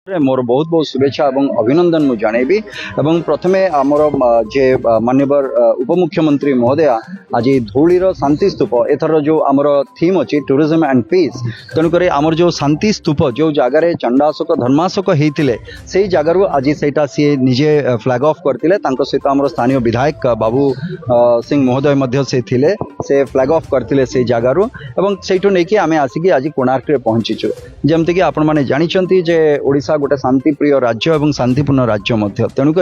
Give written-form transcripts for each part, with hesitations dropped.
मोर बहुत बहुत शुभेच्छा और अभिनंदन मु जनइबी एवं प्रथमे आमर जे माननीय उपमुख्यमंत्री महोदय आज धौलीर शांति स्तूप एथर जो आमर थीम अच्छी टूरिज्म एंड पीस तेणुक आमर जो शांति स्तूप जो जगार चंडाशोक धर्माशोक होते से जगार आज से सी निजे फ्लैग ऑफ करते सहित आम स्थानीय विधायक बाबू सिंह महोदय से फ्लैग ऑफ करते से जगार एवं से नहीं आम आसिक आज कोणार्क पहुंचीचु जमती आपण मैंने जानते जे ओडिशा गोटे शांतिप्रिय राज्य और शांतिपूर्ण राज्य तेणुक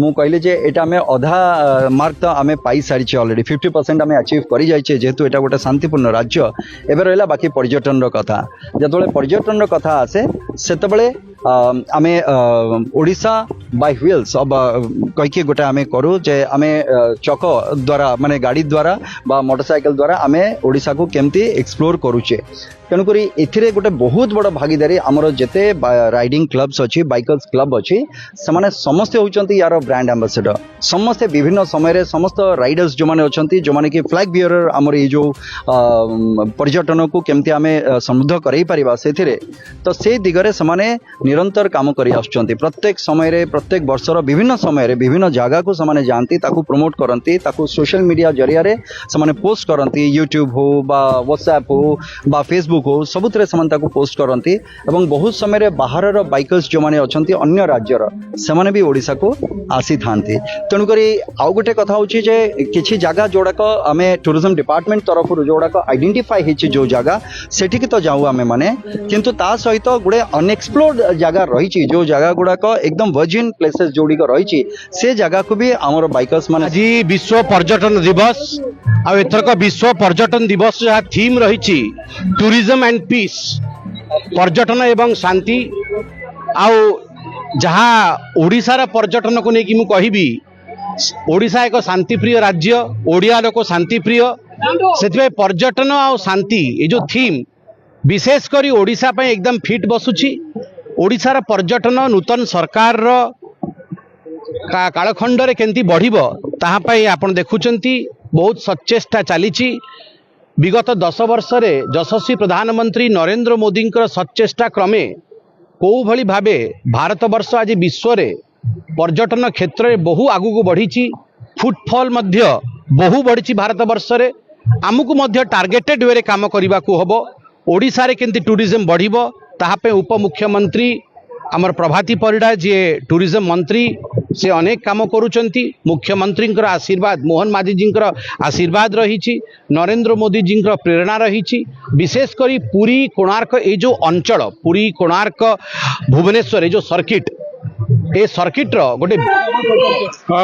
मु कहली जे एटा आमे अधा मार्क तो आमे पाई सारी ऑलरेडी 50% आमे अचीव करी जाइए जेहेतु एटा गोटे शांतिपूर्ण राज्य एबे रहला बाकी पर्यटन रो कथा जतबेले पर्यटन रो कथा आसे सेतबेले आमे ओडिशा बाय व्हील्स अब कहीकि गोटे आमे करू जे आमे चक द्वारा माने गाड़ी द्वारा बा मोटरसाइकिल द्वारा आमे ओडिशा को केमती एक्सप्लोर करूचे तेणुक ए गोटे बहुत बड़ भागीदारी आमर जिते राइडिंग क्लब्स अच्छी बाइकर्स क्लब अच्छी से समस्ते होती यार ब्रांड एम्बेसडर समस्ते विभिन्न समय समस्त राइडर्स जो मैंने अच्छा जो मैंने कि फ्लैग बियरर आमर ये जो पर्यटन को केमती आम समृद्ध कर तो से दिगरे से निरंतर काम कर प्रत्येक समय प्रत्येक वर्षर विभिन्न समय विभिन्न जगह को से जाती प्रमोट करती सोशल मीडिया जरिया से पोस्ट करती यूट्यूब हो बा व्हाट्सएप हो बा फेसबुक हो सबुत पोस्ट करती एवं बहुत समय बाहर बाइकर्स जो मैंने अच्छा अन्य राज्यर से भी ओडिशा को आसी था तेणुक आउ गोटे कथा हूँ कि जगह जोड़ाक आम टूरिज्म डिपार्टमेंट तरफ जोड़ाक आइडेंटिफाई होती जो जगह सेठिक तो जाऊ आम मैंने किंतु ता सहित गोटे अनएक्सप्लोर्ड जगह रही जो जगह गुड़ाक एकदम वर्जिन प्लेसेस जोड़िक रही से जगह को भी आमर बाइकर्स मान आज विश्व पर्यटन दिवस आथरक विश्व पर्यटन दिवस जहाँ थीम रही टूरिज्म एंड पीस पर्यटन एवं शांति आउ जहाँ ओडिशार पर्यटन को लेकिन मुझे ओडिशा एक शांतिप्रिय राज्य ओडिया लोक शांतिप्रिय से पर्यटन आ शांति ये जो थीम विशेषकर ओडिशा पे एकदम फिट बसुची ओडिशार पर्यटन नूतन सरकार कालखंड केमती बढ़िबो ताहापाई आपण देखुचंती बहुत सचेष्टा चली विगत 10 वर्ष रे यशस्वी प्रधानमंत्री नरेंद्र मोदी सचेष्टा क्रमे को भली भावे भारत वर्ष आज विश्व रे पर्यटन क्षेत्र में बहु आगु बढ़ी फुटफॉल मध्य बहु बढ़ी भारत वर्ष रे आमको मध्य टार्गेटेड वे काम करने को हम ओडिशा रे केंती टूरिज्म बढ़िबो ताहापे उपमुख्यमंत्री आमर प्रभाती परिडा जी टूरिज्म मंत्री से अनेक काम करुचंती मुख्यमंत्री आशीर्वाद मोहन माझी जी आशीर्वाद रही नरेंद्र मोदी जी प्रेरणा रही विशेषकर पुरी कोणार्क ये जो अंचल पुरी कोणार्क भुवनेश्वर ये जो सर्किट ए सर्किट रो गोटे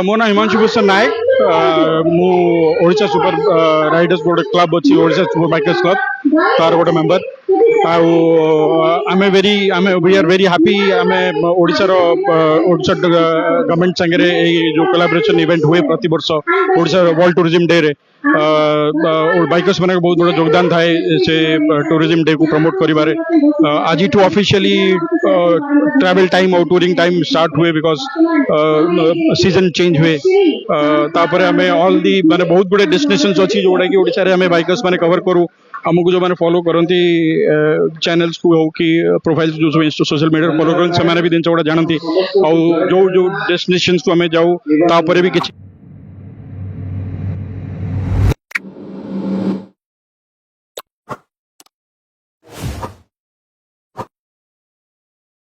मो ना हिमांशु भूषण नायक मु ओडिशा सुपर राइडर्स गोटे क्लब अच्छी ओडिशा सुपर बाइकर्स क्लब तार गोटे मेंबर आमे वी आर वेरी हैप्पी आमे ओडिशा गवर्नमेंट संगे जो कोलैबोरेशन इवेंट हुए प्रति वर्ष ओडिशा वर्ल्ड टूरिज्म डे रे बाइकर्स मैंने बहुत बड़ा योगदान थाए से टूरिज्म डे को प्रमोट करिबारे आज टू ऑफिशियली ट्रैवल टाइम और टूरिंग टाइम स्टार्ट हुए बिकॉज सीजन चेंज हुए तापर हमें ऑल दी माने बहुत बड़े डेस्टिनेशंस अच्छी जोड़ा कि ओडिशा रे हमें बाइकर्स माने कवर करू आमको जो मैंने फॉलो करती चैनल्स को हो कि प्रोफाइल्स जो सोशल मीडिया फॉलो करते भी जिन गुड़ा जानती जो जो डेस्टिनेशंस को हमें जाऊ तापर भी किसी